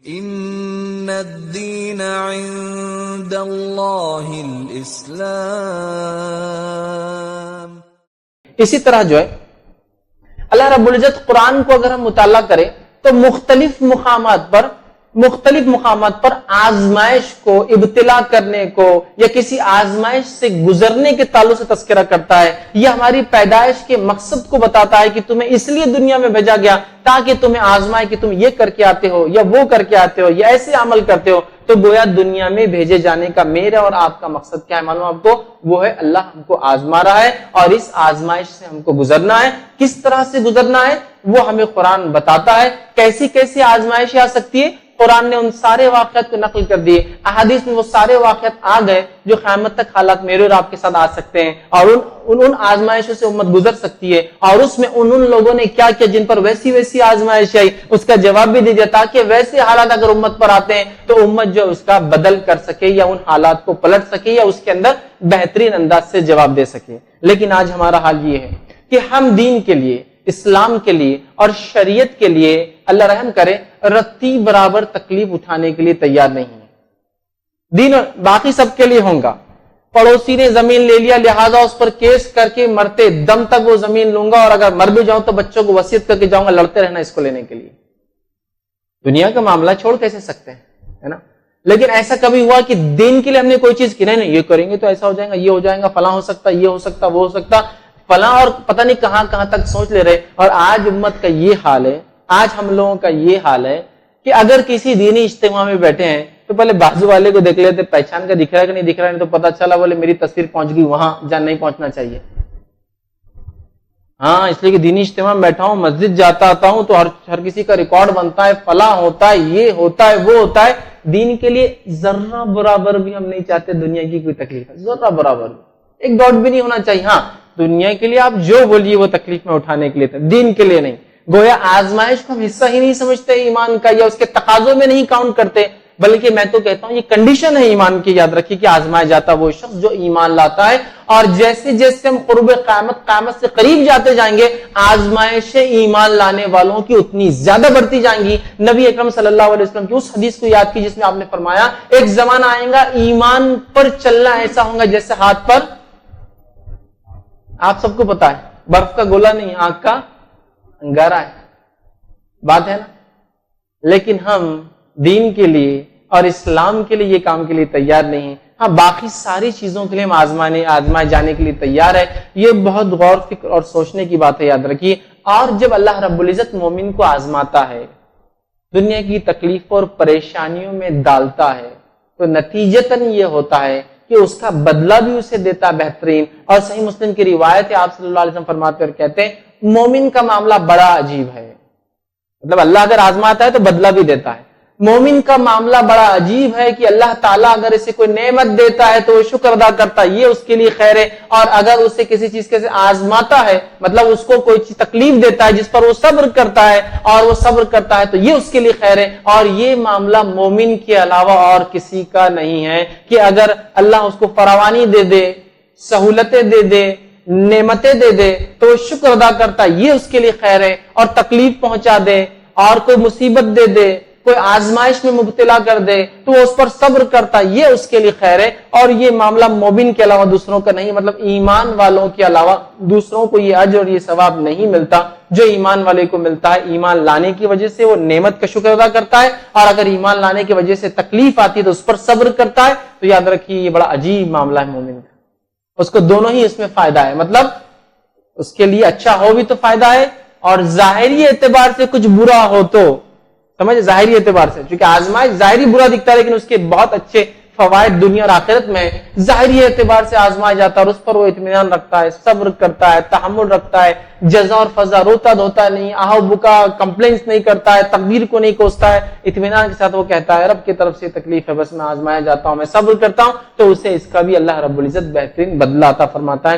ان الدین عند اللہ الاسلام. اسی طرح جو ہے اللہ رب العزت قرآن کو اگر ہم مطالعہ کریں تو مختلف مقامات پر آزمائش کو، ابتلا کرنے کو یا کسی آزمائش سے گزرنے کے تعلق سے تذکرہ کرتا ہے. یہ ہماری پیدائش کے مقصد کو بتاتا ہے کہ تمہیں اس لیے دنیا میں بھیجا گیا تاکہ تمہیں آزمائے کہ تم یہ کر کے آتے ہو یا وہ کر کے آتے ہو یا ایسے عمل کرتے ہو. تو گویا دنیا میں بھیجے جانے کا میرا اور آپ کا مقصد کیا ہے معلوم آپ کو؟ وہ ہے اللہ ہم کو آزما رہا ہے اور اس آزمائش سے ہم کو گزرنا ہے. کس طرح سے گزرنا ہے وہ ہمیں قرآن بتاتا ہے. کیسی کیسی آزمائش آ سکتی ہے قرآن نے ان سارے واقعات کو نقل کر دیے. احادیث میں وہ سارے واقعات آ گئے جو قیامت تک حالات میرے اور آپ کے ساتھ آ سکتے ہیں اور ان آزمائشوں سے امت گزر سکتی ہے. اور اس میں ان لوگوں نے کیا کیا جن پر ویسی آزمائش آئی اس کا جواب بھی دیجیے تاکہ ویسے حالات اگر امت پر آتے ہیں تو امت جو اس کا بدل کر سکے یا ان حالات کو پلٹ سکے یا اس کے اندر بہترین انداز سے جواب دے سکے. لیکن آج ہمارا حال یہ ہے کہ ہم دین کے لیے، اسلام کے لیے اور شریعت کے لیے اللہ رحم کرے رتی برابر تکلیف اٹھانے کے لیے تیار نہیں ہے. دین باقی سب کے لیے ہوگا. پڑوسی نے زمین لے لیا لہذا اس پر کیس کر کے مرتے دم تک وہ زمین لوں گا اور اگر مر بھی جاؤں تو بچوں کو وصیت کر کے جاؤں گا لڑتے رہنا اس کو لینے کے لیے. دنیا کا معاملہ چھوڑ کیسے سکتے ہیں، ہے نا؟ لیکن ایسا کبھی ہوا کہ دین کے لیے ہم نے کوئی چیز کی نہیں یہ کریں گے تو ایسا ہو جائے گا، یہ ہو جائے گا، فلاں ہو سکتا، یہ ہو سکتا، وہ ہو سکتا، فلاں اور پتہ نہیں کہاں تک سوچ لے رہے. اور آج امت کا یہ حال ہے، آج ہم لوگوں کا یہ حال ہے کہ اگر کسی دینی اجتماع میں بیٹھے ہیں تو پہلے بازو والے کو دیکھ لیتے پہچان کا دکھ رہا ہے کہ نہیں دکھ رہا ہے، تو پتہ چلا بولے میری تصویر پہنچ گئی وہاں جہاں نہیں پہنچنا چاہیے. ہاں اس لیے کہ دینی اجتماع میں بیٹھا ہوں، مسجد جاتا آتا ہوں تو ہر کسی کا ریکارڈ بنتا ہے، فلاں ہوتا ہے، یہ ہوتا ہے، وہ ہوتا ہے. دین کے لیے ذرہ برابر بھی ہم نہیں چاہتے دنیا کی کوئی تکلیف ہے، ذرہ برابر ایک ڈاٹ بھی نہیں ہونا چاہیے. ہاں دنیا کے لیے آپ جو بولیے وہ تکلیف میں اٹھانے کے لیے تھا، دین کے لیے نہیں. گویا آزمائش کو ہم حصہ ہی نہیں سمجھتے ایمان کا یا اس کے تقاضوں میں نہیں کاؤنٹ کرتے، بلکہ میں تو کہتا ہوں یہ کنڈیشن ہے ایمان کی. یاد رکھیے کہ آزمایا جاتا وہ شخص جو ایمان لاتا ہے اور جیسے جیسے ہم قرب قیامت سے قریب جاتے جائیں گے آزمائشیں ایمان لانے والوں کی اتنی زیادہ بڑھتی جائیں گی. نبی اکرم صلی اللہ علیہ وسلم کی اس حدیث کو یاد کی جس میں آپ نے فرمایا ایک زمانہ آئے گا ایمان پر چلنا ایسا ہوگا جیسے ہاتھ پر، آپ سب کو پتا ہے برف کا گولا نہیں آنکھ کا انگارہ ہے، بات ہے نا. لیکن ہم دین کے لیے اور اسلام کے لیے یہ کام کے لیے تیار نہیں ہیں. ہاں باقی ساری چیزوں کے لیے ہم آزمائے جانے کے لیے تیار ہے. یہ بہت غور فکر اور سوچنے کی بات ہے، یاد رکھیے. اور جب اللہ رب العزت مومن کو آزماتا ہے، دنیا کی تکلیفوں اور پریشانیوں میں ڈالتا ہے، تو نتیجتاً یہ ہوتا ہے کہ اس کا بدلہ بھی اسے دیتا بہترین. اور صحیح مسلم کی روایت ہے آپ صلی اللہ علیہ وسلم فرماتے اور کہتے ہیں مومن کا معاملہ بڑا عجیب ہے. مطلب اللہ اگر آزماتا ہے تو بدلہ بھی دیتا ہے. مومن کا معاملہ بڑا عجیب ہے کہ اللہ تعالیٰ اگر اسے کوئی نعمت دیتا ہے تو وہ شکر ادا کرتا ہے، یہ اس کے لیے خیر ہے. اور اگر اسے کسی چیز کے آزماتا ہے مطلب اس کو کوئی چیز تکلیف دیتا ہے جس پر وہ صبر کرتا ہے اور وہ صبر کرتا ہے تو یہ اس کے لیے خیر ہے. اور یہ معاملہ مومن کے علاوہ اور کسی کا نہیں ہے کہ اگر اللہ اس کو فراوانی دے دے، سہولتیں دے دے، نعمتیں دے دے تو وہ شکر ادا کرتا ہے، یہ اس کے لیے خیر ہے. اور تکلیف پہنچا دے اور کوئی مصیبت دے دے، کوئی آزمائش میں مبتلا کر دے تو وہ اس پر صبر کرتا ہے، یہ اس کے لیے خیر ہے. اور یہ معاملہ مومن کے علاوہ دوسروں کا نہیں، مطلب ایمان والوں کے علاوہ دوسروں کو یہ اجر اور یہ ثواب نہیں ملتا جو ایمان والے کو ملتا ہے. ایمان لانے کی وجہ سے وہ نعمت کا شکر ادا کرتا ہے اور اگر ایمان لانے کی وجہ سے تکلیف آتی ہے تو اس پر صبر کرتا ہے. تو یاد رکھیے یہ بڑا عجیب معاملہ ہے مومن کا، اس کو دونوں ہی اس میں فائدہ ہے. مطلب اس کے لیے اچھا ہو بھی تو فائدہ ہے اور ظاہری اعتبار سے کچھ برا ہو تو سمجھ، ظاہری اعتبار سے چونکہ آزمائش ظاہری برا دکھتا ہے لیکن اس کے بہت اچھے فوائد دنیا اور آخرت میں. ظاہری اعتبار سے آزمایا جاتا ہے اور اس پر وہ اطمینان رکھتا ہے، صبر کرتا ہے، تحمل رکھتا ہے، جزا اور فضا روتا دھوتا نہیں، آہو بکا کمپلینس نہیں کرتا ہے، تقدیر کو نہیں کوستا ہے، اطمینان کے ساتھ وہ کہتا ہے رب کی طرف سے تکلیف ہے بس میں آزمایا جاتا ہوں، میں صبر کرتا ہوں، تو اسے اس کا بھی اللہ رب العزت بہترین بدلہ عطا فرماتا ہے.